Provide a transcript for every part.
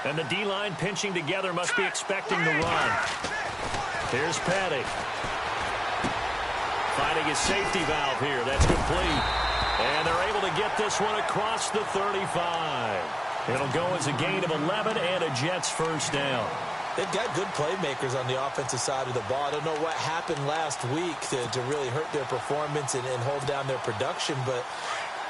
And the D-line pinching together must be expecting the run. Here's Petty. Finding his safety valve here. That's complete. And they're able to get this one across the 35. It'll go as a gain of 11 and a Jets first down. They've got good playmakers on the offensive side of the ball. I don't know what happened last week to really hurt their performance and hold down their production, but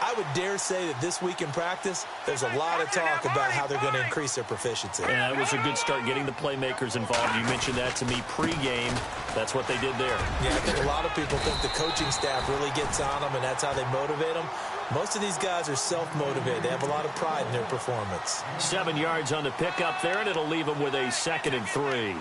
I would dare say that this week in practice, there's a lot of talk about how they're going to increase their proficiency. Yeah, it was a good start getting the playmakers involved. You mentioned that to me pregame. That's what they did there. Yeah, I think a lot of people think the coaching staff really gets on them, and that's how they motivate them. Most of these guys are self-motivated. They have a lot of pride in their performance. 7 yards on the pickup there, and it'll leave them with a 2nd and 3.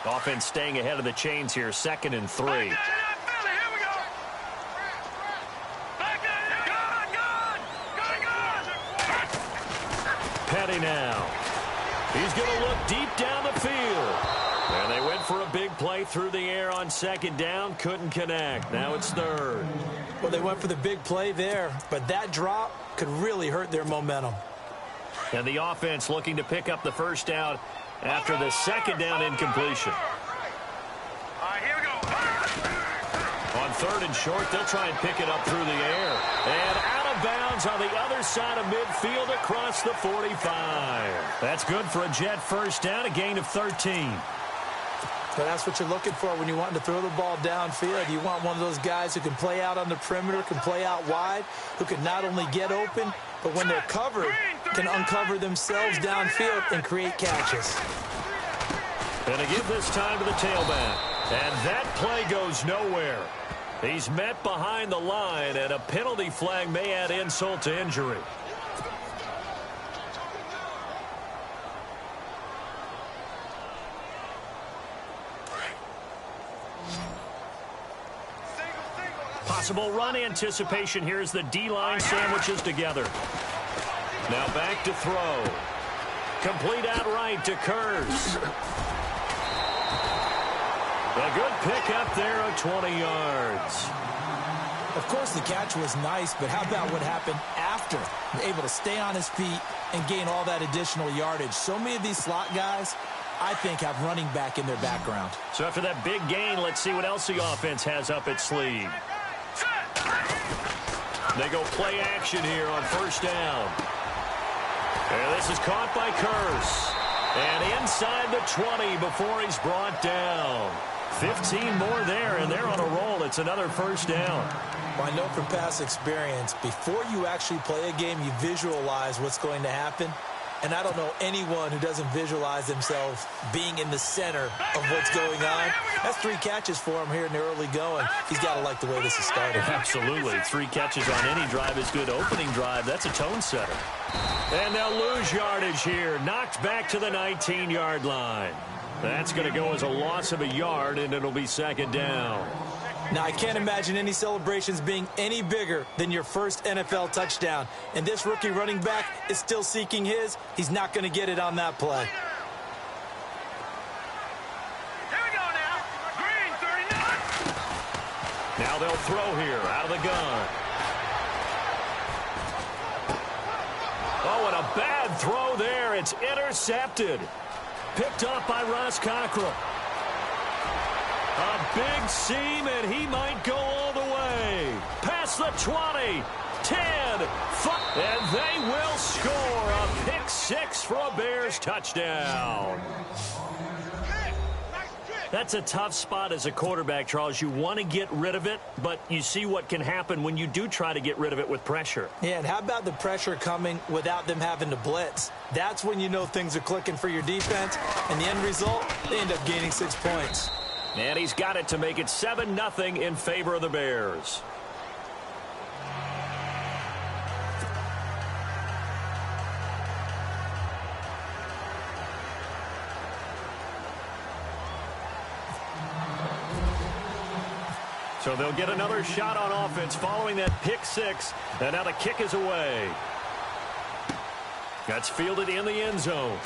Offense staying ahead of the chains here, 2nd and 3. Petty now. He's going to look deep down the field. And they went for a big play through the air on 2nd down. Couldn't connect. Now it's 3rd. Well, they went for the big play there, but that drop could really hurt their momentum. And the offense looking to pick up the first down after the 2nd down incompletion. Here we go. On 3rd and short, they'll try and pick it up through the air. And out of bounds on the other side of midfield across the 45. That's good for a Jet first down, a gain of 13. But that's what you're looking for when you want to throw the ball downfield. You want one of those guys who can play out on the perimeter, can play out wide, who can not only get open, but when they're covered, can uncover themselves downfield and create catches. And they give this time to the tailback. And that play goes nowhere. He's met behind the line, and a penalty flag may add insult to injury. Possible run anticipation here as the D-line sandwiches together. Now back to throw. Complete outright to Kurz. A good pickup there of 20 yards. Of course, the catch was nice, but how about what happened after? Able to stay on his feet and gain all that additional yardage. So many of these slot guys, I think, have running back in their background. So after that big gain, let's see what else the offense has up its sleeve. They go play action here on 1st down. And this is caught by Kurz. And inside the 20 before he's brought down. 15 more there, and they're on a roll. It's another 1st down. Well, I know from past experience, before you actually play a game, you visualize what's going to happen. And I don't know anyone who doesn't visualize themselves being in the center of what's going on. That's 3 catches for him here in the early going. He's got to like the way this is started. Absolutely. 3 catches on any drive is good. Opening drive, that's a tone setter. And they'll lose yardage here. Knocked back to the 19-yard line. That's going to go as a loss of a yard, and it'll be 2nd down. Now, I can't imagine any celebrations being any bigger than your first NFL touchdown. And this rookie running back is still seeking his. He's not going to get it on that play. Here we go now. Green, 39. Now they'll throw here out of the gun. Oh, and a bad throw there. It's intercepted. Picked up by Ross Cockrell. A big seam, and he might go all the way. Past the 20, 10, 5, and they will score a pick 6 for a Bears touchdown. That's a tough spot as a quarterback, Charles. You want to get rid of it, but you see what can happen when you do try to get rid of it with pressure. Yeah, and how about the pressure coming without them having to blitz? That's when you know things are clicking for your defense, and the end result, they end up gaining 6 points. And he's got it to make it 7-0 in favor of the Bears. So they'll get another shot on offense following that pick 6. And now the kick is away. That's fielded in the end zone.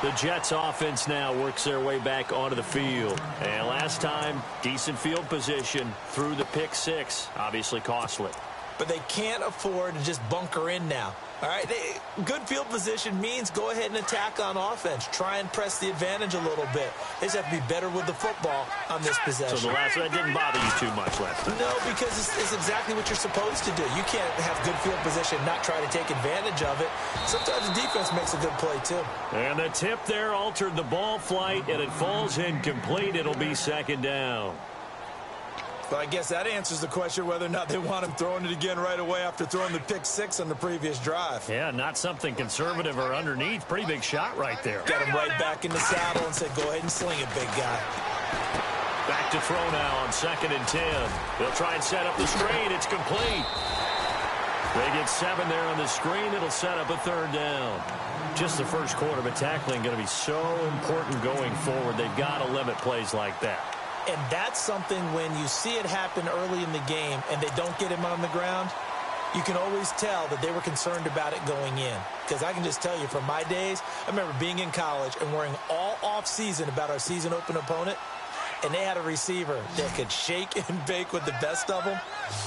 The Jets offense now works their way back onto the field. And last time, decent field position through the pick six. Obviously costly. But they can't afford to just bunker in now. All right, good field position means go ahead and attack on offense. Try and press the advantage a little bit. They just have to be better with the football on this possession. So that didn't bother you too much last time? No, because it's exactly what you're supposed to do. You can't have good field position, not try to take advantage of it. Sometimes the defense makes a good play, too. And the tip there altered the ball flight, and it falls incomplete. It'll be second down. Well, I guess that answers the question whether or not they want him throwing it again right away after throwing the pick six on the previous drive. Yeah, not something conservative or underneath. Pretty big shot right there. Got him right back in the saddle and said, go ahead and sling it, big guy. Back to throw now on 2nd and 10. They'll try and set up the screen. It's complete. They get 7 there on the screen. It'll set up a 3rd down. Just the first quarter, but tackling going to be so important going forward. They've got to limit plays like that. And that's something when you see it happen early in the game and they don't get him on the ground, you can always tell that they were concerned about it going in. Because I can just tell you from my days, I remember being in college and worrying all off-season about our season open opponent, and they had a receiver that could shake and bake with the best of them.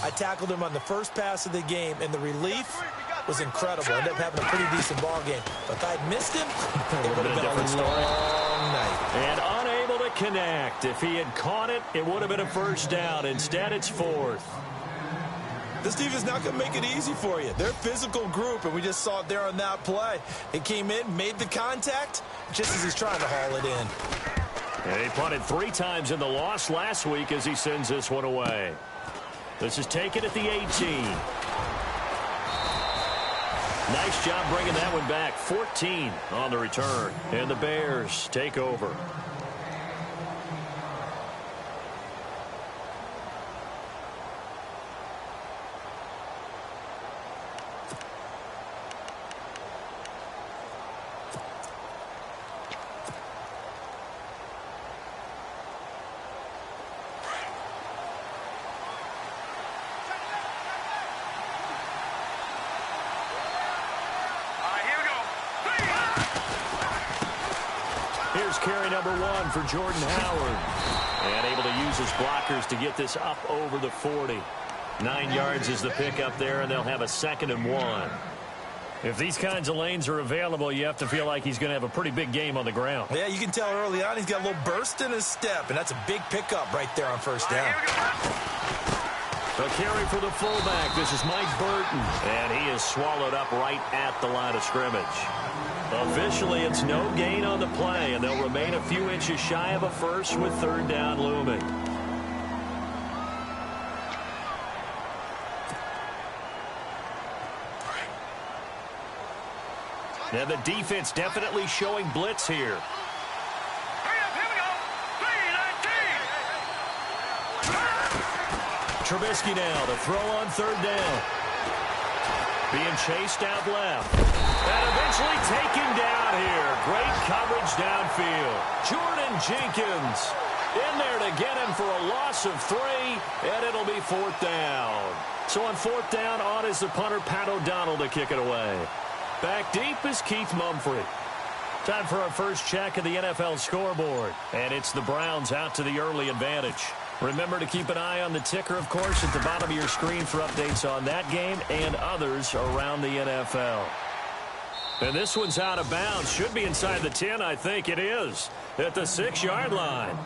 I tackled him on the first pass of the game, and the relief was incredible. I ended up having a pretty decent ball game. But if I'd missed him, it would have been a long night. And unable to connect. If he had caught it, it would have been a 1st down. Instead, it's 4th. This defense is not going to make it easy for you. They're a physical group, and we just saw it there on that play. He came in, made the contact, just as he's trying to haul it in. And he punted 3 times in the loss last week as he sends this one away. This is taken at the 18. Nice job bringing that one back. 14 on the return. And the Bears take over. Here's carry number 1 for Jordan Howard. And able to use his blockers to get this up over the 40. 9 yards is the pickup there, and they'll have a 2nd and 1. If these kinds of lanes are available, you have to feel like he's going to have a pretty big game on the ground. Yeah, you can tell early on he's got a little burst in his step, and that's a big pickup right there on 1st down. A carry for the fullback. This is Mike Burton, and he is swallowed up right at the line of scrimmage. Officially, it's no gain on the play, and they'll remain a few inches shy of a 1st with 3rd down looming. Now the defense definitely showing blitz here. Trubisky now to throw on 3rd down. Being chased out left. And eventually taken down here. Great coverage downfield. Jordan Jenkins in there to get him for a loss of 3, and it'll be 4th down. So on 4th down, on is the punter, Pat O'Donnell, to kick it away. Back deep is Keith Mumphrey. Time for our first check of the NFL scoreboard. And it's the Browns out to the early advantage. Remember to keep an eye on the ticker, of course, at the bottom of your screen for updates on that game and others around the NFL. And this one's out of bounds. Should be inside the 10, I think it is. At the 6-yard line.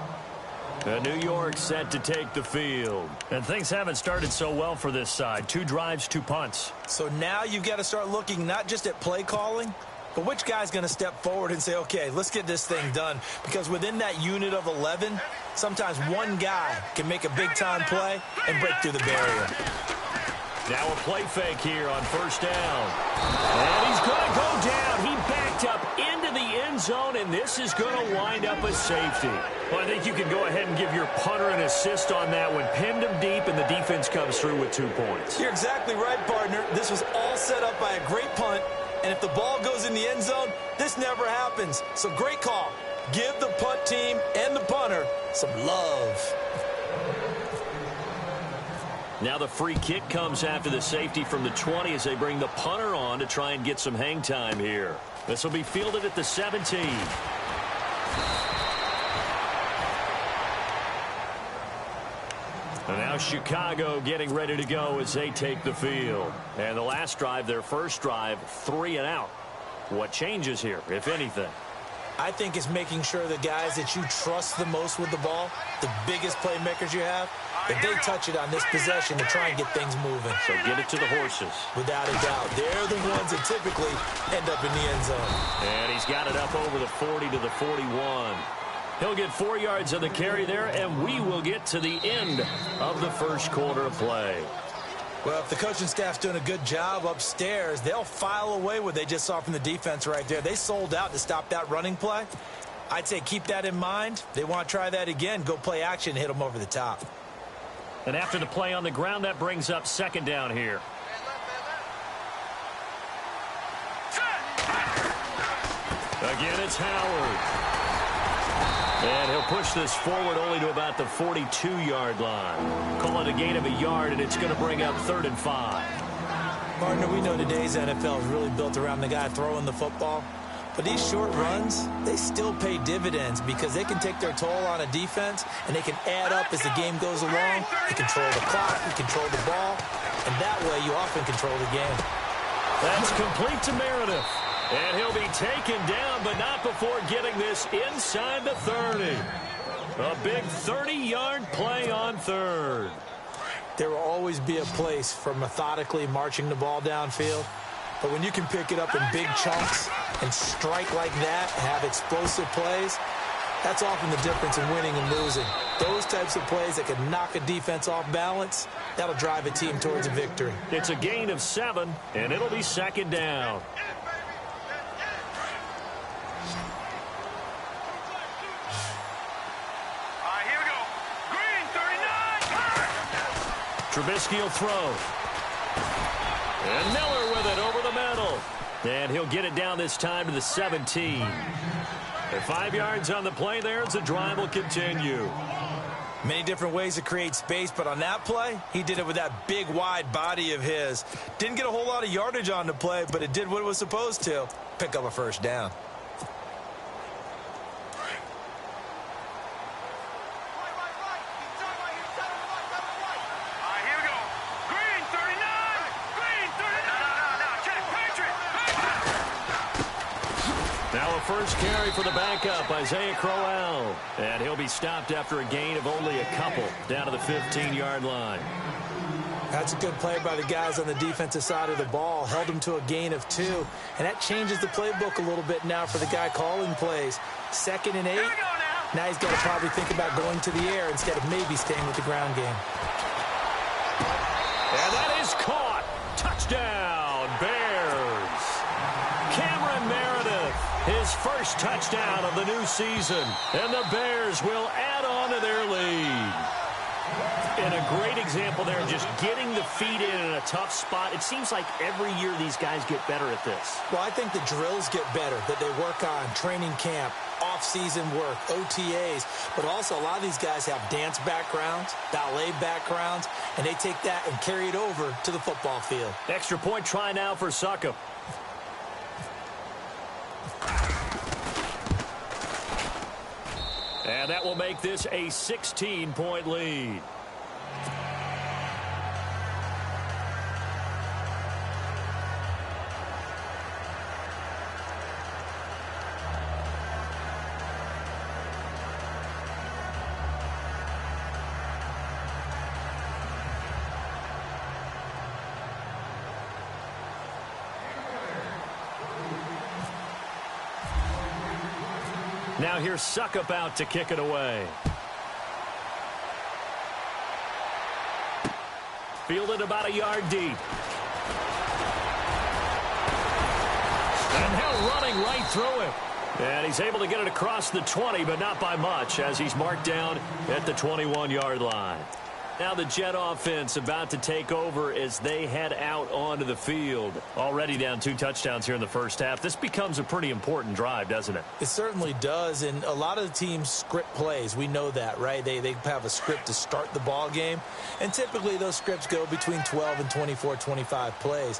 And New York set to take the field. And things haven't started so well for this side. 2 drives, 2 punts. So now you've got to start looking not just at play calling, but which guy's going to step forward and say, okay, let's get this thing done. Because within that unit of 11, sometimes one guy can make a big-time play and break through the barrier. Now a play fake here on 1st down. And he's going to go down. He backed up into the end zone, and this is going to wind up a safety. Well, I think you can go ahead and give your punter an assist on that one. Pinned him deep, and the defense comes through with 2 points. You're exactly right, partner. This was all set up by a great punt. And if the ball goes in the end zone, this never happens. So great call. Give the punt team and the punter some love. Now the free kick comes after the safety from the 20 as they bring the punter on to try and get some hang time here. This will be fielded at the 17. And now Chicago getting ready to go as they take the field. And the last drive, their first drive, 3 and out. What changes here, if anything? I think it's making sure the guys that you trust the most with the ball, the biggest playmakers you have, that they touch it on this possession to try and get things moving. So get it to the horses. Without a doubt. They're the ones that typically end up in the end zone. And he's got it up over the 40 to the 41. He'll get 4 yards on the carry there, and we will get to the end of the first quarter of play. Well, if the coaching staff's doing a good job upstairs, they'll file away what they just saw from the defense right there. They sold out to stop that running play. I'd say keep that in mind. They want to try that again. Go play action and hit them over the top. And after the play on the ground, that brings up second down here. Again, it's Howard. And he'll push this forward only to about the 42-yard line. Call it a gain of a yard, and it's going to bring up 3rd and 5. Partner, we know today's NFL is really built around the guy throwing the football. But these short runs, they still pay dividends because they can take their toll on a defense, and they can add up as the game goes along. You control the clock, you control the ball, and that way you often control the game. That's complete to Meredith. And he'll be taken down, but not before getting this inside the 30. A big 30-yard play on 3rd. There will always be a place for methodically marching the ball downfield. But when you can pick it up in big chunks and strike like that, have explosive plays, that's often the difference in winning and losing. Those types of plays that can knock a defense off balance, that'll drive a team towards a victory. It's a gain of 7, and it'll be 2nd down. Trubisky will throw. And Miller with it over the middle. And he'll get it down this time to the 17. And 5 yards on the play there as the drive will continue. Many different ways to create space, but on that play, he did it with that big, wide body of his. Didn't get a whole lot of yardage on the play, but it did what it was supposed to. Pick up a first down. First carry for the backup, Isaiah Crowell. And he'll be stopped after a gain of only a couple down to the 15-yard line. That's a good play by the guys on the defensive side of the ball. Held him to a gain of 2. And that changes the playbook a little bit now for the guy calling plays. 2nd and 8. Now he's got to probably think about going to the air instead of maybe staying with the ground game. And that is caught. Touchdown, Bears. Cameron Meredith. His first touchdown of the new season. And the Bears will add on to their lead. And a great example there of just getting the feet in a tough spot. It seems like every year these guys get better at this. Well, I think the drills get better that they work on, training camp, off-season work, OTAs. But also a lot of these guys have dance backgrounds, ballet backgrounds, and they take that and carry it over to the football field. Extra point try now for Succop. And that will make this a 16-point lead. Now here's Succop out to kick it away. Fielded about a yard deep. And now running right through him. And he's able to get it across the 20, but not by much, as he's marked down at the 21-yard line. Now the Jet offense about to take over as they head out onto the field. Already down 2 touchdowns here in the first half. This becomes a pretty important drive, doesn't it? It certainly does, and a lot of the teams script plays. We know that, right? They have a script to start the ball game, and typically those scripts go between 12 and 24, 25 plays.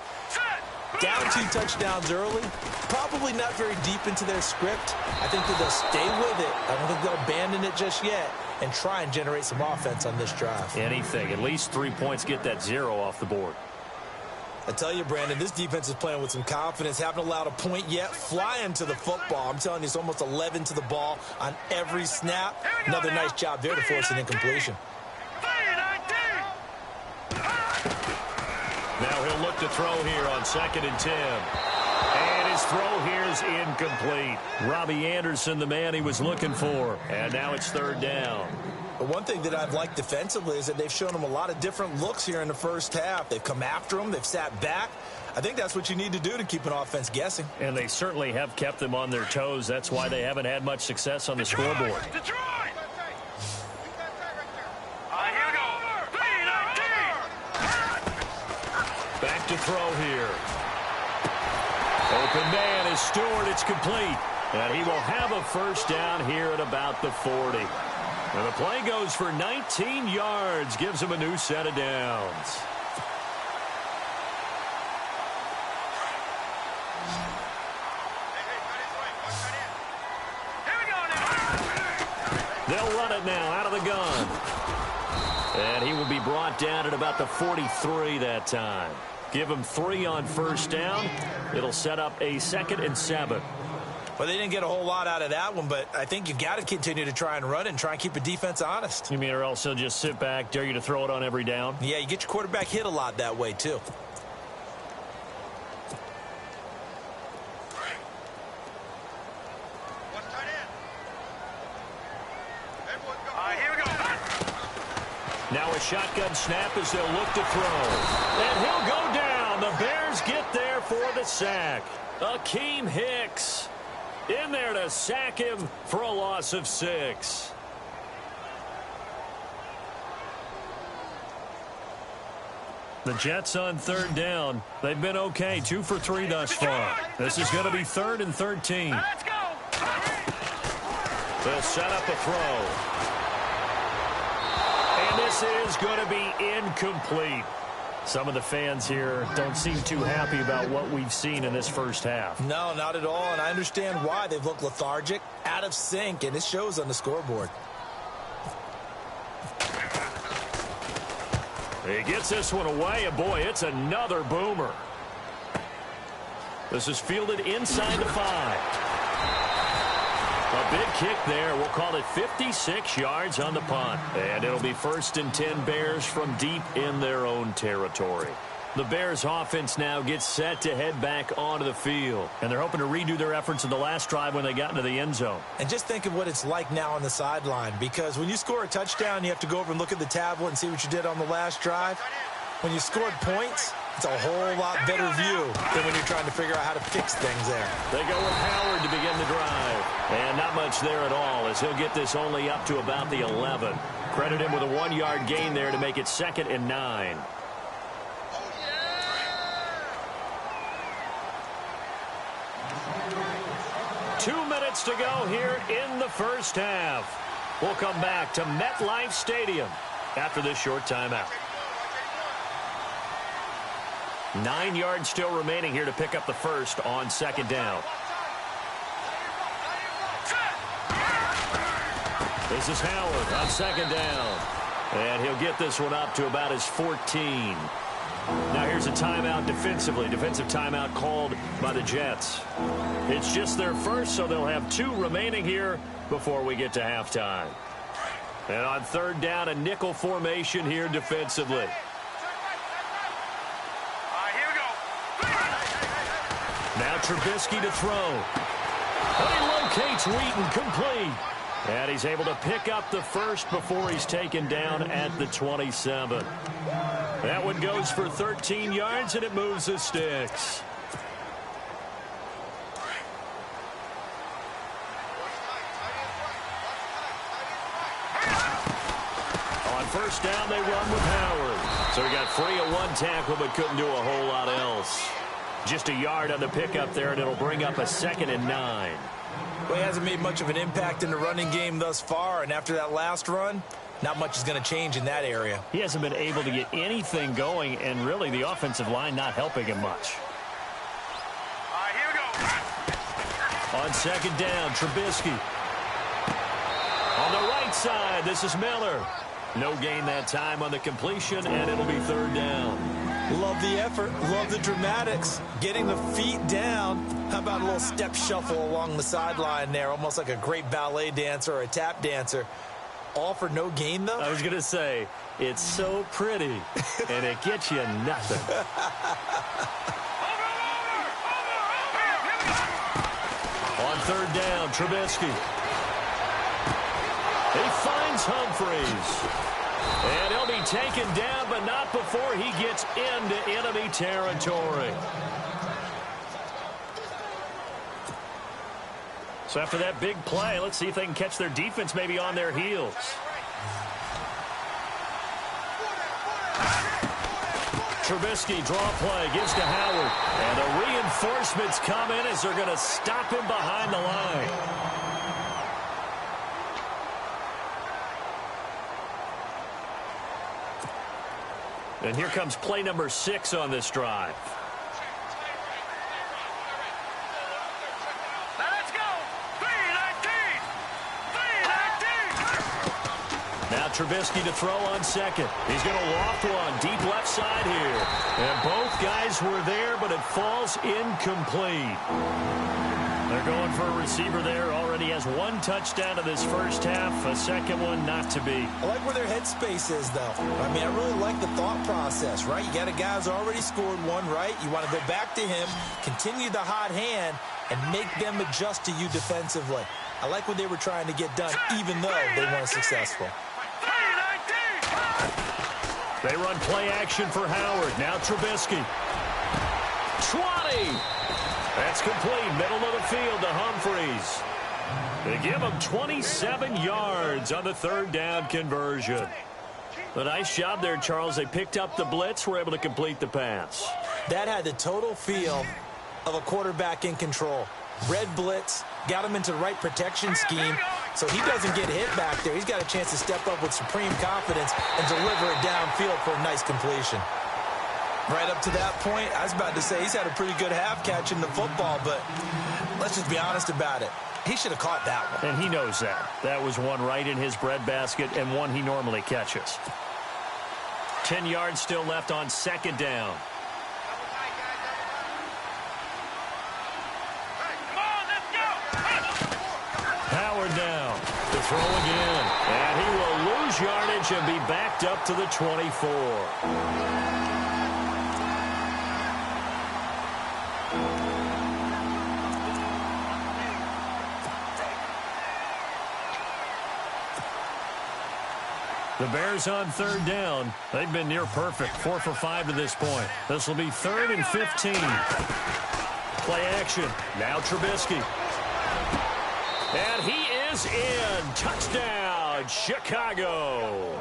Down 2 touchdowns early, probably not very deep into their script. I think that they'll stay with it. I don't think they'll abandon it just yet and try and generate some offense on this drive. Anything. At least 3 points, get that 0 off the board. I tell you, Brandon, this defense is playing with some confidence. Haven't allowed a point yet. Flying to the football. I'm telling you, it's almost 11 to the ball on every snap. Another nice job there to force an incompletion. Now he'll look to throw here on 2nd and 10. And his throw here is incomplete. Robbie Anderson, the man he was looking for. And now it's 3rd down. But one thing that I've liked defensively is that they've shown him a lot of different looks here in the first half. They've come after him. They've sat back. I think that's what you need to do to keep an offense guessing. And they certainly have kept them on their toes. That's why they haven't had much success on the scoreboard. Detroit! Back to throw here. Open man is Stewart. It's complete. And he will have a first down here at about the 40. And the play goes for 19 yards. Gives him a new set of downs. They'll run it now out of the gun. And he will be brought down at about the 43 that time. Give him 3 on first down. It'll set up a 2nd and 7. Well, they didn't get a whole lot out of that one, but I think you've got to continue to try and run and try and keep the defense honest. You mean or else he'll just sit back, dare you to throw it on every down? Yeah, you get your quarterback hit a lot that way, too. Now a shotgun snap as they'll look to throw. And he'll go down. The Bears get there for the sack. Akeem Hicks in there to sack him for a loss of 6. The Jets on 3rd down. They've been okay. 2 for 3 thus far. This is going to be 3rd and 13. Let's go! They'll set up a throw. And this is going to be incomplete. Some of the fans here don't seem too happy about what we've seen in this first half. No, not at all, and I understand why. They've looked lethargic, out of sync, and it shows on the scoreboard. He gets this one away, and boy, it's another boomer. This is fielded inside the 5. A big kick there. We'll call it 56 yards on the punt. And it'll be 1st and 10 Bears from deep in their own territory. The Bears offense now gets set to head back onto the field. And they're hoping to redo their efforts in the last drive when they got into the end zone. And just think of what it's like now on the sideline. Because when you score a touchdown, you have to go over and look at the tablet and see what you did on the last drive. When you scored points, it's a whole lot better view than when you're trying to figure out how to fix things there. They go with Howard to begin the drive. And not much there at all as he'll get this only up to about the 11. Credit him with a 1-yard gain there to make it 2nd and 9. Two minutes to go here in the first half. We'll come back to MetLife Stadium after this short timeout. 9 yards still remaining here to pick up the first on 2nd down. This is Howard on 2nd down. And he'll get this one up to about his 14. Now here's a timeout defensively. Defensive timeout called by the Jets. It's just their first, so they'll have 2 remaining here before we get to halftime. And on 3rd down, a nickel formation here defensively. Now Trubisky to throw. He locates Wheaton, complete. And he's able to pick up the first before he's taken down at the 27. That one goes for 13 yards, and it moves the sticks. On first down, they run with Howard. So he got free of one tackle but couldn't do a whole lot else. Just a yard on the pickup there, and it'll bring up a 2nd and 9. Well, he hasn't made much of an impact in the running game thus far, and after that last run, not much is going to change in that area. He hasn't been able to get anything going, and really the offensive line not helping him much. All right, here we go. On 2nd down, Trubisky. On the right side, this is Miller. No gain that time on the completion, and it'll be 3rd down. Love the effort. Love the dramatics. Getting the feet down. How about a little step shuffle along the sideline there, almost like a great ballet dancer or a tap dancer. All for no gain, though? I was going to say, it's so pretty, and it gets you nothing. On 3rd down, Trubisky. He finds Humphreys. And he'll be taken down, but not before he gets into enemy territory. So after that big play, let's see if they can catch their defense maybe on their heels. Trubisky, draw play, gives to Howard. And the reinforcements come in as they're going to stop him behind the line. And here comes play number 6 on this drive. Let's go. 3-19. Now Trubisky to throw on 2nd. He's going to loft one deep left side here. And both guys were there, but it falls incomplete. They're going for a receiver there. Already has 1 touchdown in this first half. A second one not to be. I like where their headspace is, though. I mean, I really like the thought process, right? You got a guy who's already scored 1, right? You want to go back to him, continue the hot hand, and make them adjust to you defensively. I like what they were trying to get done, even though they weren't successful. 3-19. They run play action for Howard. Now Trubisky. 20. That's complete. Middle of the field to Humphreys. They give him 27 yards on the 3rd down conversion. A nice job there, Charles. They picked up the blitz, were able to complete the pass. That had the total feel of a quarterback in control. Red blitz, got him into the right protection scheme, so he doesn't get hit back there. He's got a chance to step up with supreme confidence and deliver it downfield for a nice completion. Right up to that point, I was about to say he's had a pretty good half catching the football, but let's just be honest about it. He should have caught that one. And he knows that. That was one right in his breadbasket and one he normally catches. 10 yards still left on 2nd down. Howard now to throw again. And he will lose yardage and be backed up to the 24. The Bears on 3rd down. They've been near perfect. 4 for 5 to this point. This will be 3rd and 15. Play action. Now Trubisky. And he is in. Touchdown, Chicago.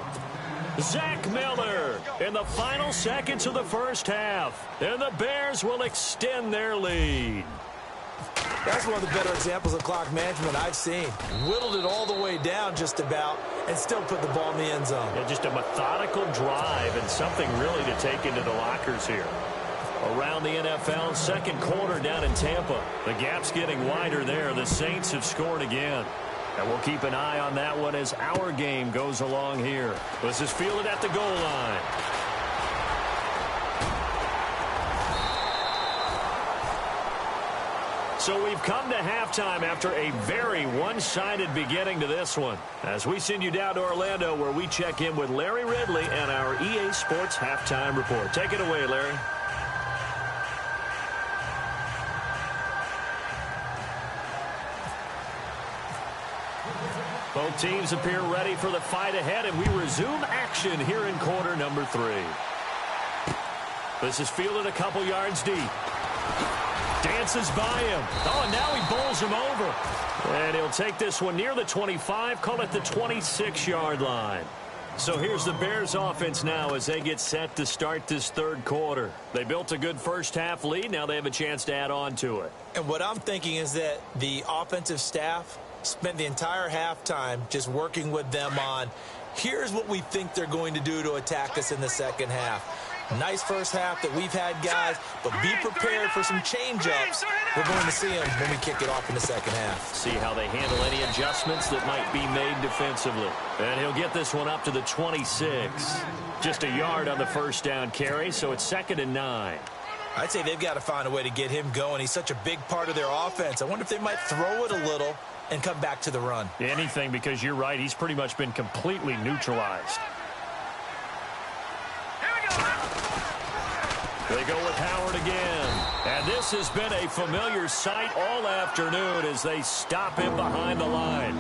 Zach Miller in the final seconds of the first half. And the Bears will extend their lead. That's one of the better examples of clock management I've seen. Whittled it all the way down just about and still put the ball in the end zone. Yeah, just a methodical drive and something really to take into the lockers here. Around the NFL, 2nd quarter down in Tampa. The gap's getting wider there. The Saints have scored again. And we'll keep an eye on that one as our game goes along here. This is fielded at the goal line. So we've come to halftime after a very one-sided beginning to this one. As we send you down to Orlando where we check in with Larry Ridley and our EA Sports Halftime Report. Take it away, Larry. Both teams appear ready for the fight ahead, and we resume action here in quarter number 3. This is fielded a couple yards deep. Dances by him. Oh, and now he bowls him over. And he'll take this one near the 25, call it the 26-yard line. So here's the Bears offense now as they get set to start this third quarter. They built a good first half lead. Now they have a chance to add on to it. And what I'm thinking is that the offensive staff spent the entire halftime just working with them on, here's what we think they're going to do to attack us in the second half. Nice first half that we've had, guys, but be prepared for some change-ups. We're going to see them when we kick it off in the second half. See how they handle any adjustments that might be made defensively. And he'll get this one up to the 26. Just a yard on the first down carry, so it's 2nd and 9. I'd say they've got to find a way to get him going. He's such a big part of their offense. I wonder if they might throw it a little and come back to the run. Anything, because you're right. He's pretty much been completely neutralized. They go with Howard again. And this has been a familiar sight all afternoon as they stop him behind the line.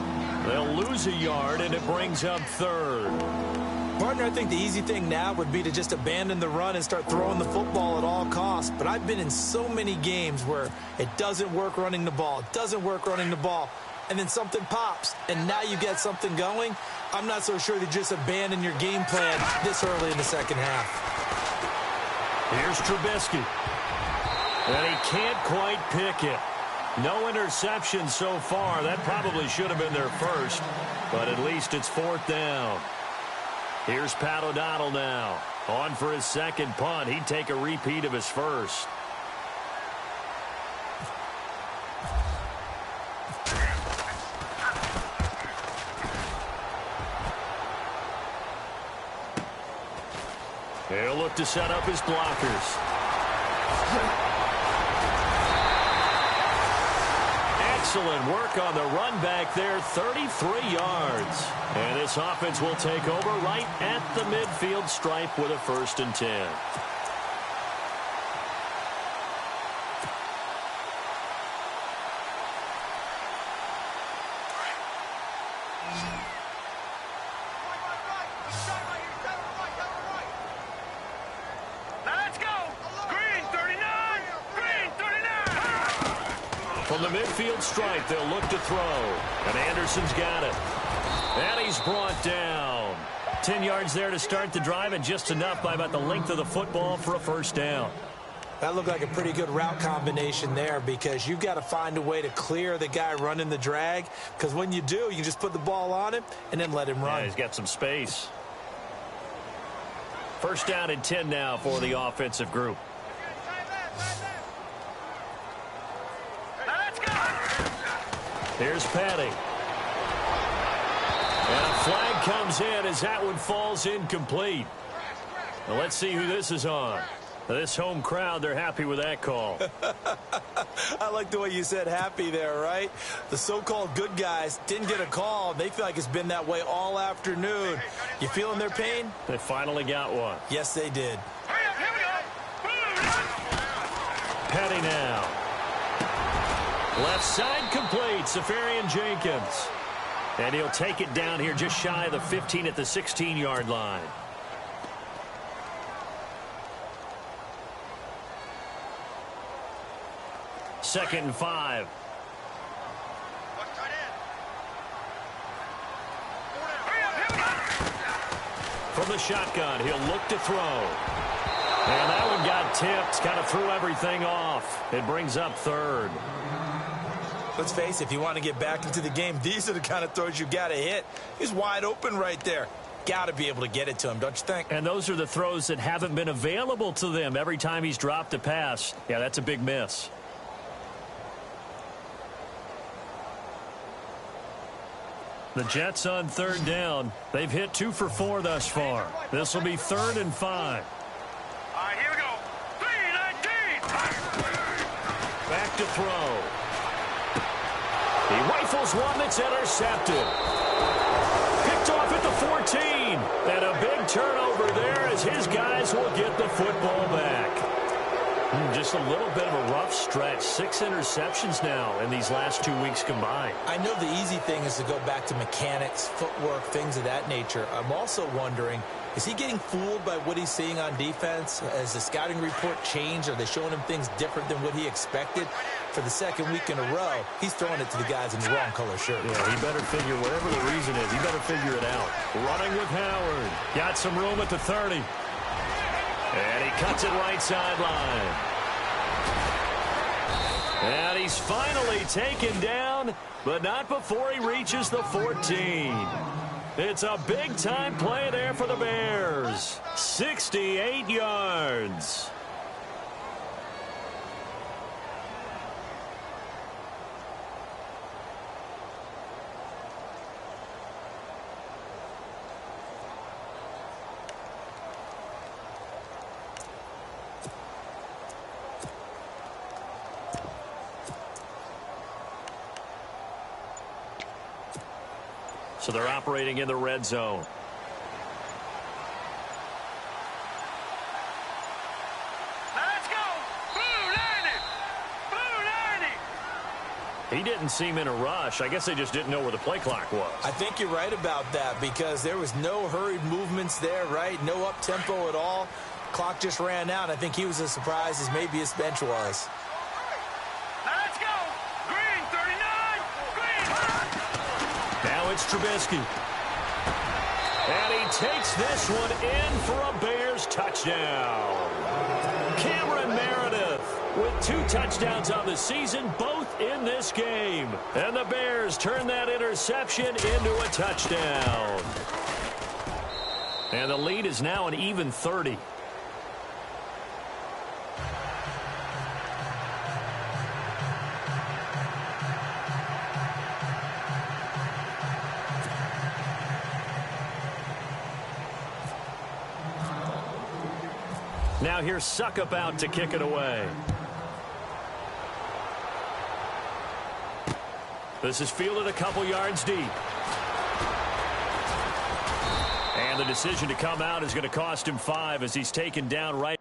They'll lose a yard, and it brings up 3rd. Partner, I think the easy thing now would be to just abandon the run and start throwing the football at all costs. But I've been in so many games where it doesn't work running the ball. It doesn't work running the ball. And then something pops, and now you get something going. I'm not so sure to just abandon your game plan this early in the second half. Here's Trubisky. And he can't quite pick it. No interception so far. That probably should have been their first, but at least it's 4th down. Here's Pat O'Donnell now. On for his second punt. He'd take a repeat of his first. He'll look to set up his blockers. Excellent work on the run back there, 33 yards. And this offense will take over right at the midfield stripe with a 1st and 10. From the midfield stripe, they'll look to throw. And Anderson's got it. And he's brought down. 10 yards there to start the drive, and just enough by about the length of the football for a 1st down. That looked like a pretty good route combination there, because you've got to find a way to clear the guy running the drag, because when you do, you just put the ball on him and then let him run. Yeah, he's got some space. 1st down and 10 now for the offensive group. Here's Patty. And a flag comes in as that one falls incomplete. Now let's see who this is on. This home crowd, they're happy with that call. I like the way you said happy there, right? The so-called good guys didn't get a call. They feel like it's been that way all afternoon. You feeling their pain? They finally got one. Yes, they did. Petty now. Left side complete, Safarian Jenkins. And he'll take it down here just shy of the 15 at the 16-yard line. Second and 5. From the shotgun, he'll look to throw. And that one got tipped, kind of threw everything off. It brings up 3rd. Let's face it, if you want to get back into the game, these are the kind of throws you got to hit. He's wide open right there. Got to be able to get it to him, don't you think? And those are the throws that haven't been available to them every time he's dropped a pass. Yeah, that's a big miss. The Jets on 3rd down. They've hit 2 for 4 thus far. This will be 3rd and 5. All right, here we go. 3-19. Back to throw. He rifles one that's intercepted. Picked off at the 14. And a big turnover there as his guys will get the football back. Just just a little bit of a rough stretch. 6 interceptions now in these last 2 weeks combined. I know the easy thing is to go back to mechanics, footwork, things of that nature. I'm also wondering, is he getting fooled by what he's seeing on defense? Has the scouting report changed? Are they showing him things different than what he expected? For the second week in a row, he's throwing it to the guys in the wrong color shirt. Yeah, he better figure, whatever the reason is, he better figure it out. Running with Howard. Got some room at the 30. And he cuts it right sideline. And he's finally taken down, but not before he reaches the 14. It's a big-time play there for the Bears. 68 yards. So they're operating in the red zone. Let's go! Blue 90! Blue 90! He didn't seem in a rush. I guess they just didn't know where the play clock was. I think you're right about that because there was no hurried movements there, right? No up-tempo at all. Clock just ran out. I think he was as surprised as maybe his bench was. Let's go! Green 39! Green! Now it's Trubisky. And he takes this one in for a Bears touchdown. Cameron Meredith with 2 touchdowns on the season, both in this game. And the Bears turn that interception into a touchdown. And the lead is now an even 30. Now here's Suckup out to kick it away. This is fielded a couple yards deep. And the decision to come out is going to cost him 5 as he's taken down right.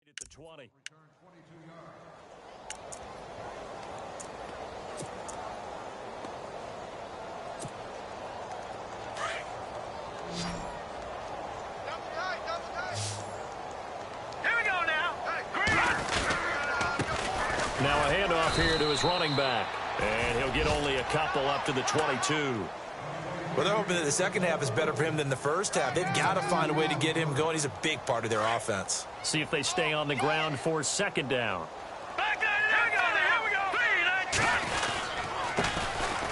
At the 20. Here we go now! Green! Now a handoff here to his running back. And he'll get only a couple up to the 22. Well, they're hoping that the second half is better for him than the first half. They've got to find a way to get him going. He's a big part of their offense. See if they stay on the ground for second down. Back there! Here we go!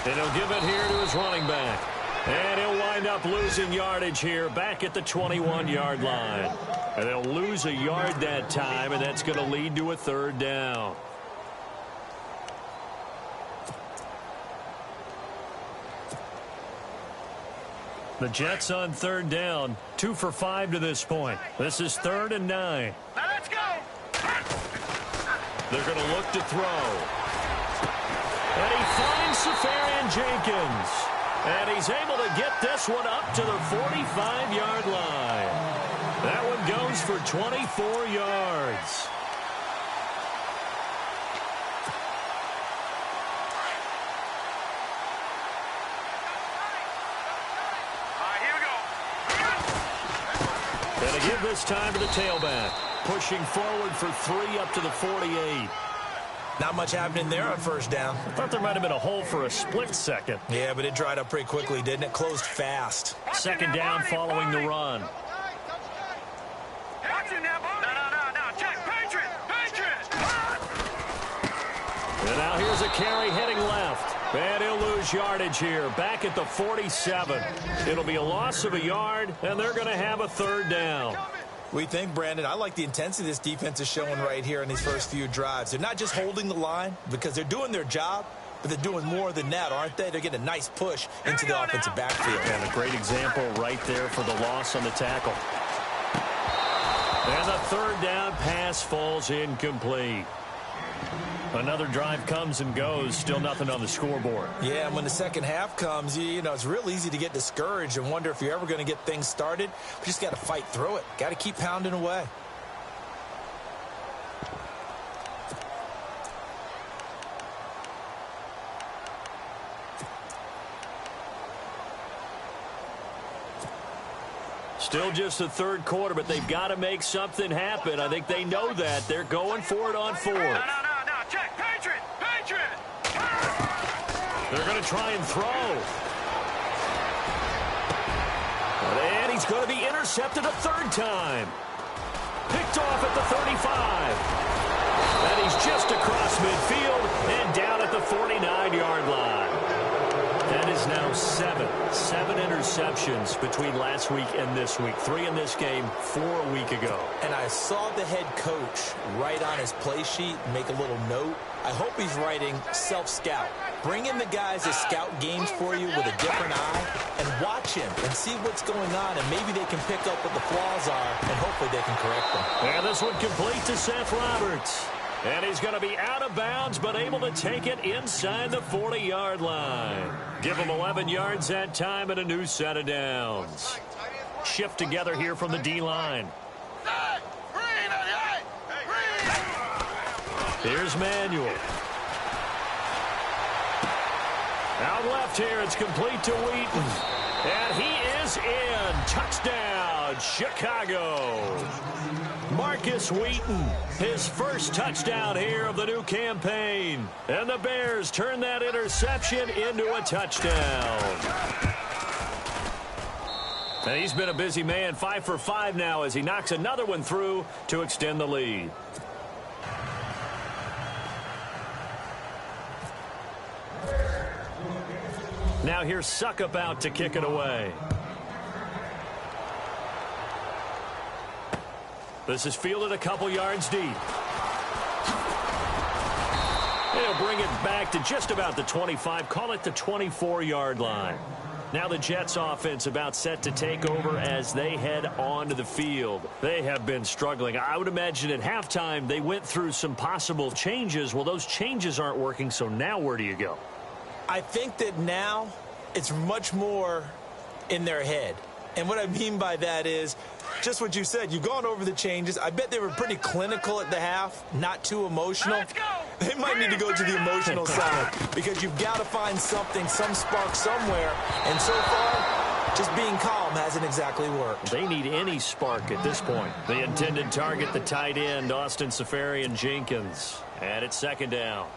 And he'll give it here to his running back. And he'll wind up losing yardage here back at the 21-yard line. And they'll lose a yard that time, and that's going to lead to a third down. The Jets on third down, 2 for 5 to this point. This is 3rd and 9. Now let's go! They're going to look to throw. And he finds Safarian Jenkins. And he's able to get this one up to the 45-yard line. That one goes for 24 yards. And to give this time to the tailback. Pushing forward for 3 up to the 48. Not much happening there on first down. I thought there might have been a hole for a split second. Yeah, but it dried up pretty quickly, didn't it? Closed fast. Second down following the run. Watch it now, boy. No. Check. Patriot! And now here's a carry heading left. And he'll lose yardage here, back at the 47. It'll be a loss of a yard, and they're going to have a third down. We think, Brandon, I like the intensity this defense is showing right here in these first few drives. They're not just holding the line because they're doing their job, but they're doing more than that, aren't they? They're getting a nice push into the offensive backfield. And a great example right there for the loss on the tackle. And the third down pass falls incomplete. Another drive comes and goes, still nothing on the scoreboard. Yeah, and when the second half comes, you know, it's real easy to get discouraged and wonder if you're ever going to get things started. We just got to fight through it. Got to keep pounding away. Still just the third quarter, but they've got to make something happen. I think they know that. They're going for it on fourth. No. Check. Patriot. They're going to try and throw. And he's going to be intercepted a third time. Picked off at the 35. And he's just across midfield and down at the 49-yard line. That is now seven interceptions between last week and this week. 3 in this game, 4 a week ago. And I saw the head coach write on his play sheet, make a little note. I hope he's writing self-scout. Bring in the guys that scout games for you with a different eye and watch him and see what's going on, and maybe they can pick up what the flaws are, and hopefully they can correct them. And this one complete to Seth Roberts. And he's going to be out of bounds, but able to take it inside the 40-yard line. Give him 11 yards that time and a new set of downs. Shift together here from the D-line. Here's Manuel. Out left here, it's complete to Wheaton. And he is in. Touchdown, Chicago. Marcus Wheaton, his first touchdown here of the new campaign. And the Bears turn that interception into a touchdown. And he's been a busy man, 5 for 5 now as he knocks another one through to extend the lead. Now here's Suckup out to kick it away. This is fielded a couple yards deep. They'll bring it back to just about the 25, call it the 24-yard line. Now the Jets offense about set to take over as they head onto the field. They have been struggling. I would imagine at halftime they went through some possible changes. Well, those changes aren't working, so now where do you go? I think that now it's much more in their head. And what I mean by that is just what you said. You've gone over the changes. I bet they were pretty clinical at the half, not too emotional. They might need to go to the emotional side because you've got to find something, some spark somewhere. And so far, just being calm hasn't exactly worked. They need any spark at this point. The intended target, the tight end, Austin Safarian-Jenkins. And it's second down.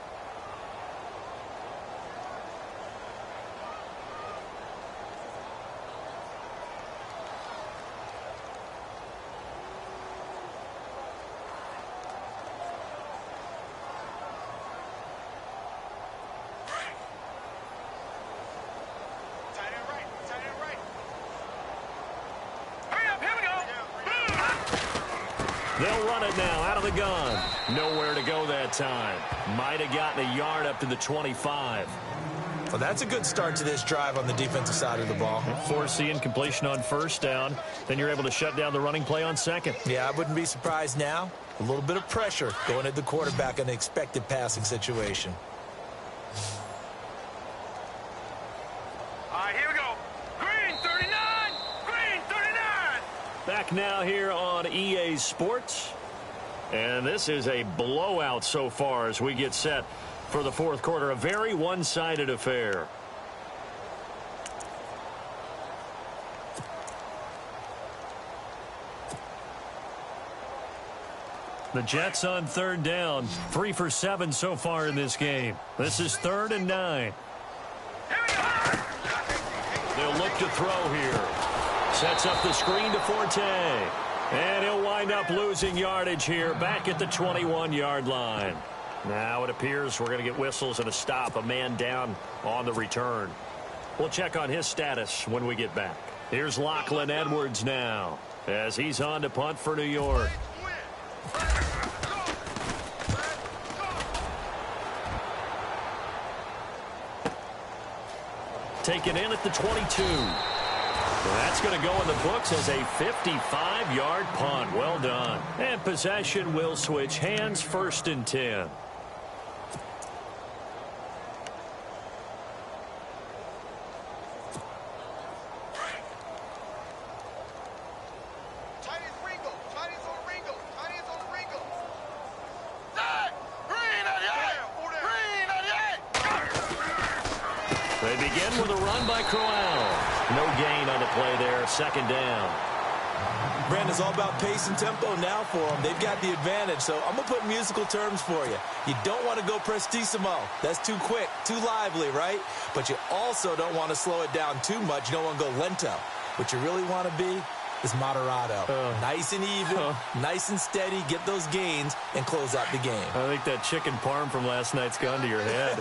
They'll run it now out of the gun. Nowhere to go that time. Might have gotten a yard up to the 25. Well, that's a good start to this drive on the defensive side of the ball. Force the incompletion on first down. Then you're able to shut down the running play on second. Yeah, I wouldn't be surprised now. A little bit of pressure going at the quarterback in an expected passing situation. All right, here we go. Green 39. Green 39. Back now here on EA Sports. And this is a blowout so far as we get set for the fourth quarter. A very one-sided affair. The Jets on third down. 3 for 7 so far in this game. This is 3rd and 9. They'll look to throw here. Sets up the screen to Forte. And he'll wind up losing yardage here back at the 21-yard line. Now it appears we're going to get whistles and a stop. A man down on the return. We'll check on his status when we get back. Here's Lachlan Edwards now as he's on to punt for New York. Taken in at the 22. That's going to go in the books as a 55-yard punt. Well done. And possession will switch hands, 1st and 10. They begin with a run by Crowell. No gain on the play there. 2nd down. Brandon, it's all about pace and tempo now for them. They've got the advantage, so I'm going to put musical terms for you. You don't want to go prestissimo. That's too quick, too lively, right? But you also don't want to slow it down too much. You don't want to go lento. What you really want to be is moderato. Nice and even, nice and steady, get those gains, and close out the game. I think that chicken parm from last night's gone to your head.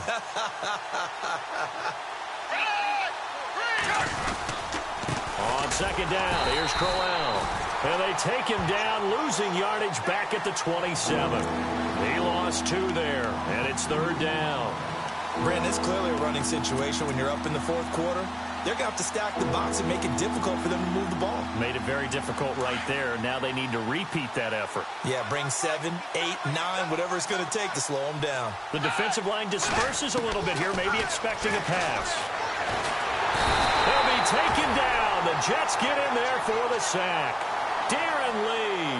On 2nd down, here's Crowell. And they take him down, losing yardage back at the 27. He lost 2 there, and it's 3rd down. Brandon, it's clearly a running situation when you're up in the 4th quarter. They're going to have to stack the box and make it difficult for them to move the ball. Made it very difficult right there. Now they need to repeat that effort. Yeah, bring 7, 8, 9, whatever it's going to take to slow them down. The defensive line disperses a little bit here, maybe expecting a pass. They'll be taken down. The Jets get in there for the sack. Darren Lee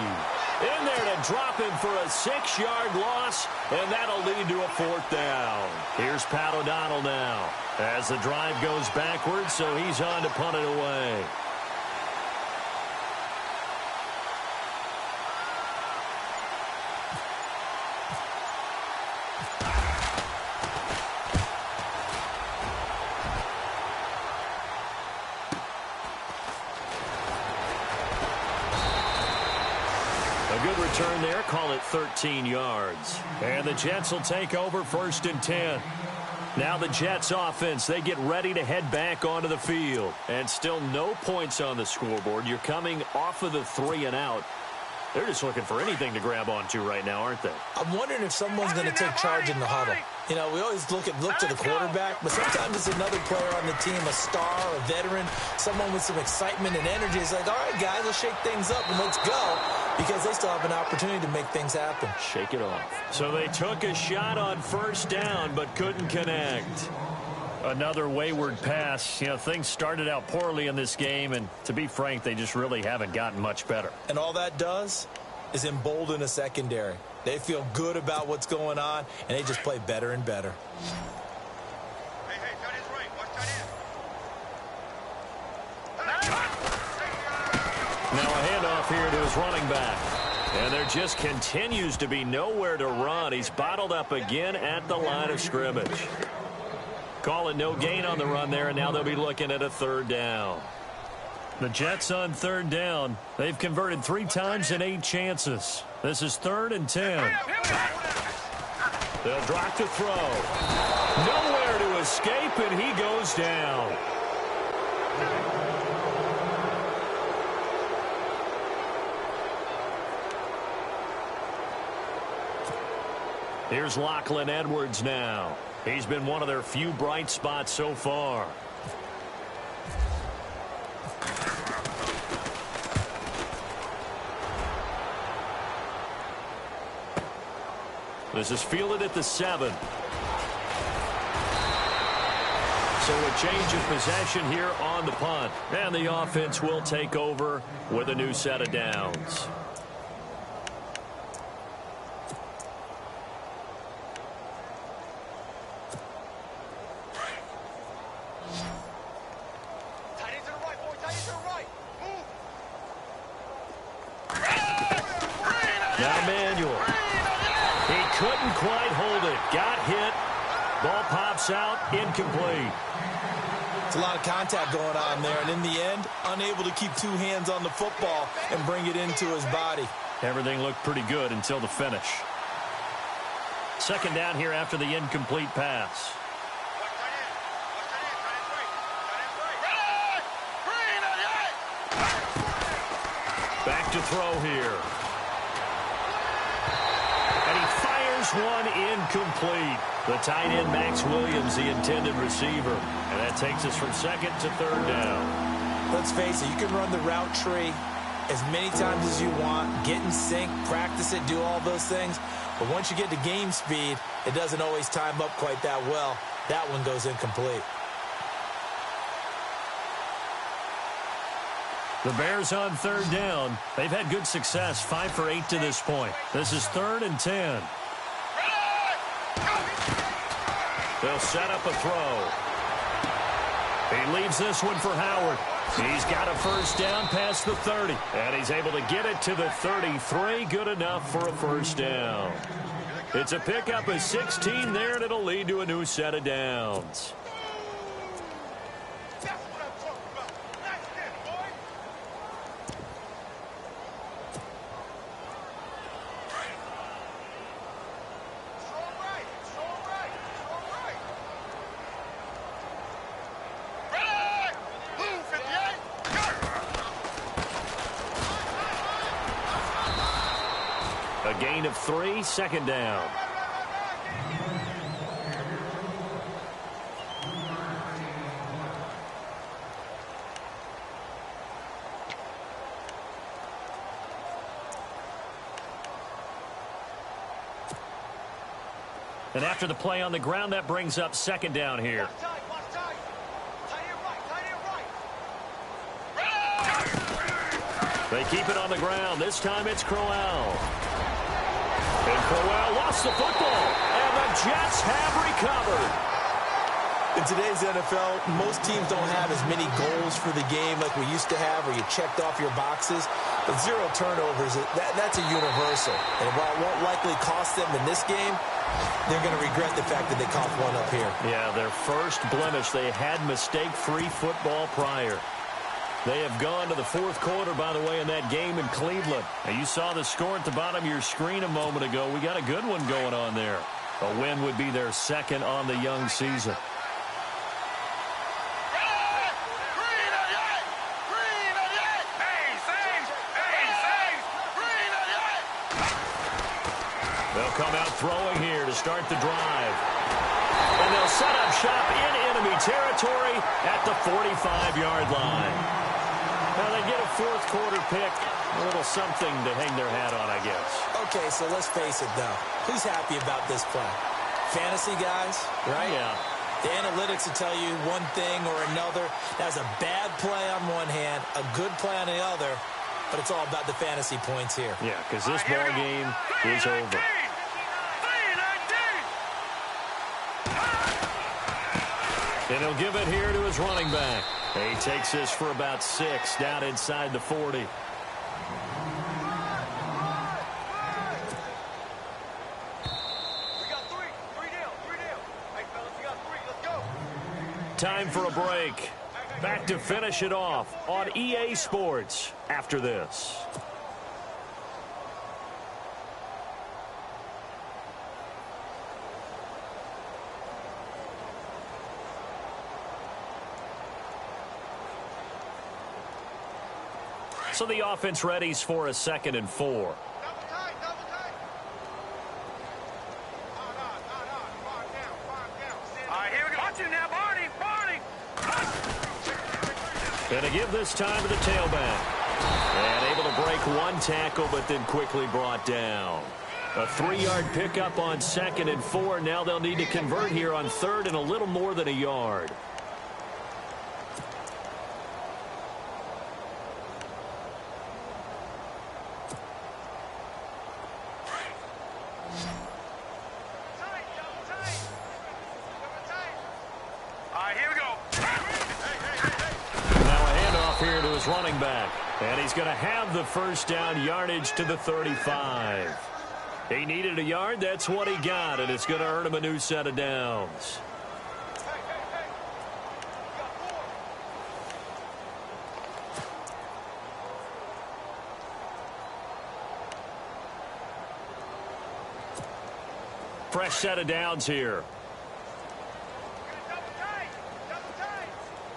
in there to drop him for a 6-yard loss, and that'll lead to a 4th down. Here's Pat O'Donnell now as the drive goes backwards, so he's on to punt it away. A good return there, call it 13 yards. And the Jets will take over 1st and 10. Now the Jets offense, they get ready to head back onto the field. And still no points on the scoreboard. You're coming off of the 3 and out. They're just looking for anything to grab onto right now, aren't they? I'm wondering if someone's going to take charge in the huddle. You know, we always look to the quarterback, but sometimes it's another player on the team, a star, a veteran, someone with some excitement and energy. It's like, all right, guys, let's shake things up and let's go, because they still have an opportunity to make things happen. Shake it off. So they took a shot on 1st down, but couldn't connect. Another wayward pass. You know, things started out poorly in this game, and to be frank, they just really haven't gotten much better. And all that does is embolden a secondary. They feel good about what's going on, and they just play better and better. Hey, tight end's right. Watch tight end. Now a handoff here to his running back. And there just continues to be nowhere to run. He's bottled up again at the line of scrimmage. Call it no gain on the run there, and now they'll be looking at a 3rd down. The Jets on 3rd down. They've converted 3 times in 8 chances. This is 3rd and 10. They'll drop to throw. Nowhere to escape, and he goes down. Here's Lachlan Edwards now. He's been one of their few bright spots so far. This is fielded at the 7. So a change of possession here on the punt. And the offense will take over with a new set of downs. Now Manuel. He couldn't quite hold it. Got hit. Ball pops out. Incomplete. It's a lot of contact going on there, and in the end, unable to keep 2 hands on the football and bring it into his body. Everything looked pretty good until the finish. Second down here after the incomplete pass. Back to throw here. And he fires one incomplete. The tight end, Max Williams, the intended receiver. And that takes us from second to third down. Let's face it, you can run the route tree as many times as you want, get in sync, practice it, do all those things. But once you get to game speed, it doesn't always time up quite that well. That one goes incomplete. The Bears on third down. They've had good success, 5 for 8 to this point. This is 3rd and 10. They'll set up a throw. He leaves this one for Howard. He's got a first down past the 30. And he's able to get it to the 33. Good enough for a first down. It's a pickup of 16 there, and it'll lead to a new set of downs. A gain of 3, second down. And after the play on the ground, that brings up second down here. They keep it on the ground. This time it's Crowell. And Crowell lost the football. And the Jets have recovered. In today's NFL, most teams don't have as many goals for the game like we used to have, where you checked off your boxes. But 0 turnovers, that's a universal. And while it won't likely cost them in this game, they're going to regret the fact that they coughed one up here. Yeah, their first blemish. They had mistake-free football prior. They have gone to the 4th quarter, by the way, in that game in Cleveland. Now, you saw the score at the bottom of your screen a moment ago. We got a good one going on there. A win would be their second on the young season. They'll come out throwing here to start the drive. And they'll set up shop in enemy territory at the 45-yard line. Now, they get a 4th quarter pick, a little something to hang their hat on, I guess. Okay, so let's face it, though. Who's happy about this play? Fantasy guys, right? Yeah. The analytics will tell you one thing or another. That's a bad play on one hand, a good play on the other, but it's all about the fantasy points here. Yeah, because this ball game is over. And he'll give it here to his running back. He takes this for about 6 down inside the 40. Time for a break. Back to finish it off on EA Sports after this. So the offense readies for a 2nd and 4. Double tight. All right, here we go. Watch it now, Barney. And to give this time to the tailback. And able to break one tackle, but then quickly brought down. A 3-yard pickup on 2nd and 4. Now they'll need to convert here on 3rd and a little more than a yard. Running back, and he's going to have the first down, yardage to the 35. He needed a yard. That's what he got, and it's going to earn him a new set of downs. Fresh set of downs here.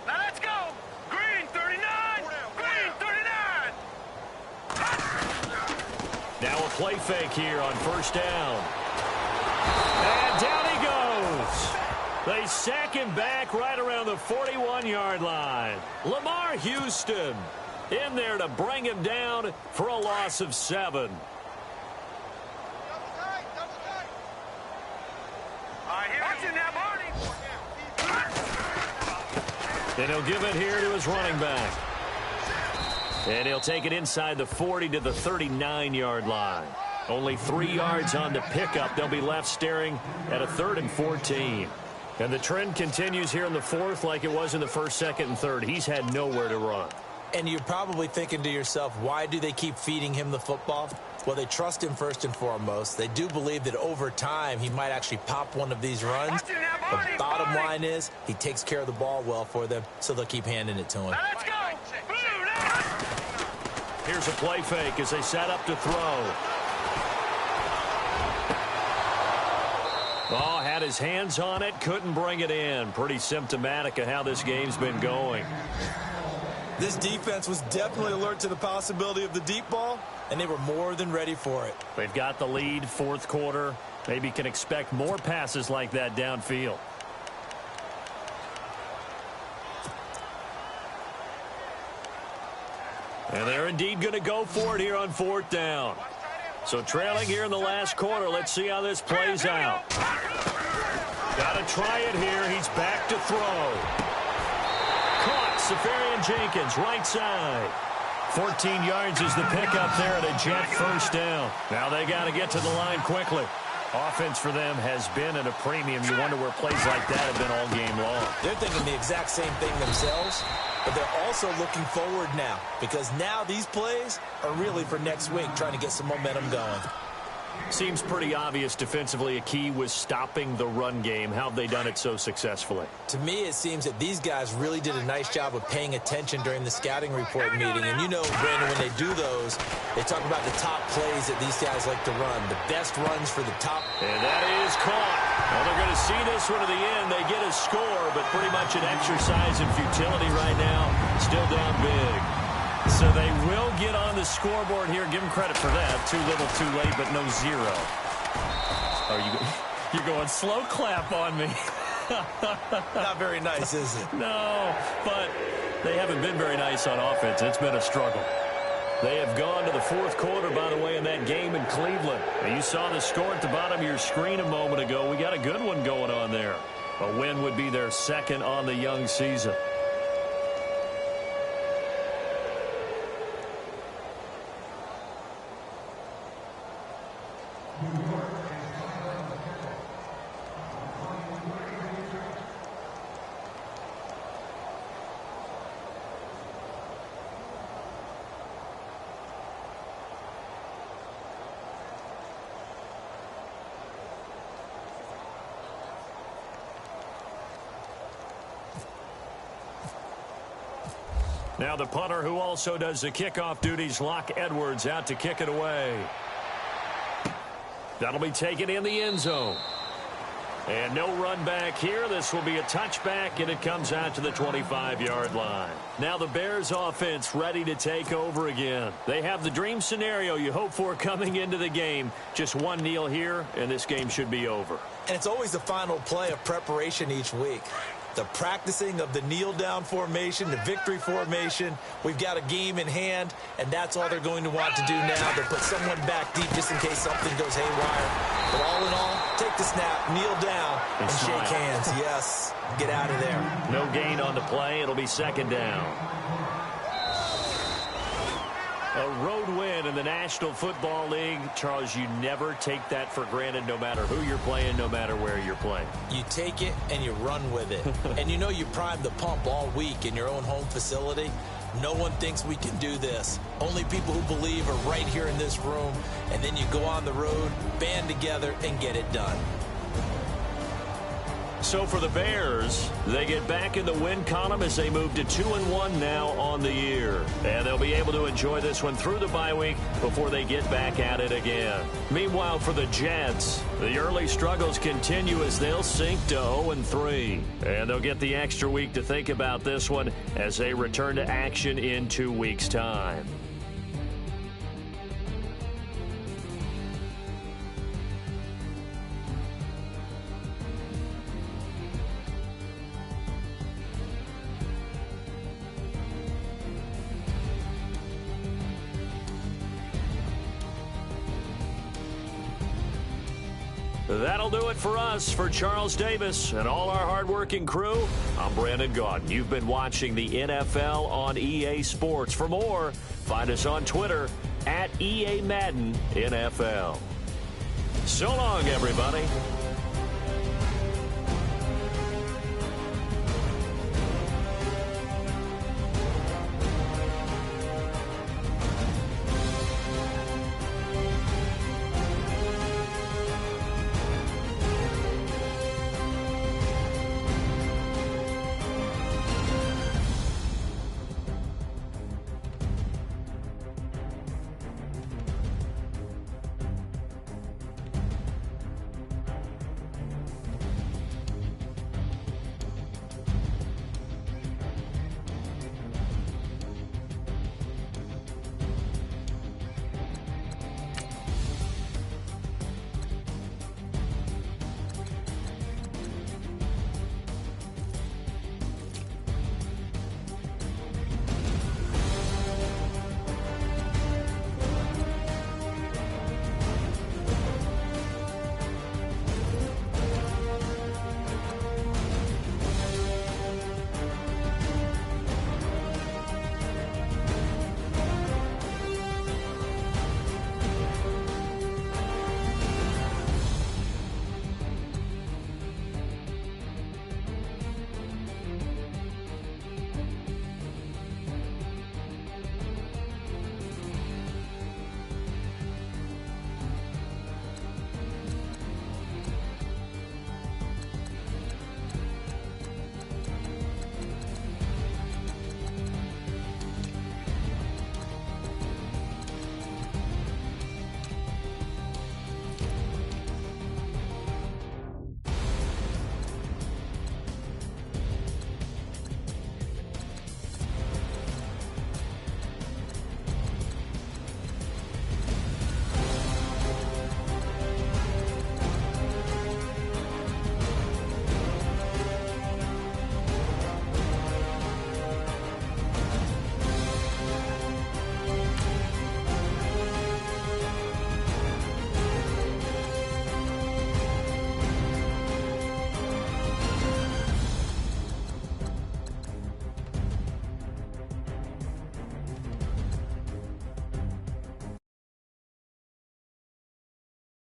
Now let's go. Green 39. Green 39. Now a play fake here on first down. And down he goes. They sack him back right around the 41-yard line. Lamar Houston in there to bring him down for a loss of 7. And he'll give it here to his running back. And he'll take it inside the 40 to the 39-yard line. Only 3 yards on the pickup. They'll be left staring at a 3rd and 14. And the trend continues here in the 4th like it was in the 1st, 2nd, and 3rd. He's had nowhere to run. And you're probably thinking to yourself, why do they keep feeding him the football? Well, they trust him first and foremost. They do believe that over time he might actually pop one of these runs. The bottom line is he takes care of the ball well for them, so they'll keep handing it to him. Let's go. Here's a play fake as they set up to throw. Oh, had his hands on it, couldn't bring it in. Pretty symptomatic of how this game's been going. This defense was definitely alert to the possibility of the deep ball, and they were more than ready for it. They've got the lead, 4th quarter. Maybe can expect more passes like that downfield. And they're indeed going to go for it here on 4th down. So trailing here in the last quarter. Let's see how this plays out. Got to try it here. He's back to throw. Caught. Safarian Jenkins, right side. 14 yards is the pickup there at a jet first down. Now they got to get to the line quickly. Offense for them has been at a premium. You wonder where plays like that have been all game long. They're thinking the exact same thing themselves, but they're also looking forward now because now these plays are really for next week, trying to get some momentum going. Seems pretty obvious defensively a key was stopping the run game. How have they done it so successfully? To me, it seems that these guys really did a nice job of paying attention during the scouting report meeting. And you know, Brandon, when they do those, they talk about the top plays that these guys like to run, the best runs for the top. And that is caught. Well, they're going to see this one to the end. They get a score, but pretty much an exercise in futility right now. Still down big. So they will get on the scoreboard here. Give them credit for that. Too little, too late, but no 0. You're going slow clap on me. Not very nice, is it? No, but they haven't been very nice on offense. It's been a struggle. They have gone to the 4th quarter, by the way, in that game in Cleveland. Now, you saw the score at the bottom of your screen a moment ago. We got a good one going on there. A win would be their 2nd on the young season. Now the punter who also does the kickoff duties, Locke Edwards, out to kick it away. That'll be taken in the end zone. And no run back here. This will be a touchback, and it comes out to the 25-yard line. Now the Bears offense ready to take over again. They have the dream scenario you hope for coming into the game. Just one kneel here, and this game should be over. And it's always the final play of preparation each week. The practicing of the kneel-down formation, the victory formation. We've got a game in hand, and that's all they're going to want to do now. They'll put someone back deep just in case something goes haywire. But all in all, take the snap, kneel down, and shake hands. Yes, get out of there. No gain on the play. It'll be 2nd down. A road win in the National Football League. Charles, you never take that for granted no matter who you're playing, no matter where you're playing. You take it and you run with it. And you know you primed the pump all week in your own home facility. No one thinks we can do this. Only people who believe are right here in this room. And then you go on the road, band together, and get it done. So for the Bears, they get back in the win column as they move to 2-1 now on the year. And they'll be able to enjoy this one through the bye week before they get back at it again. Meanwhile, for the Jets, the early struggles continue as they'll sink to 0-3. And they'll get the extra week to think about this one as they return to action in 2 weeks' time. That'll do it for us. For Charles Davis and all our hardworking crew, I'm Brandon Gaudin. You've been watching the NFL on EA Sports. For more, find us on Twitter at EA Madden NFL. So long, everybody.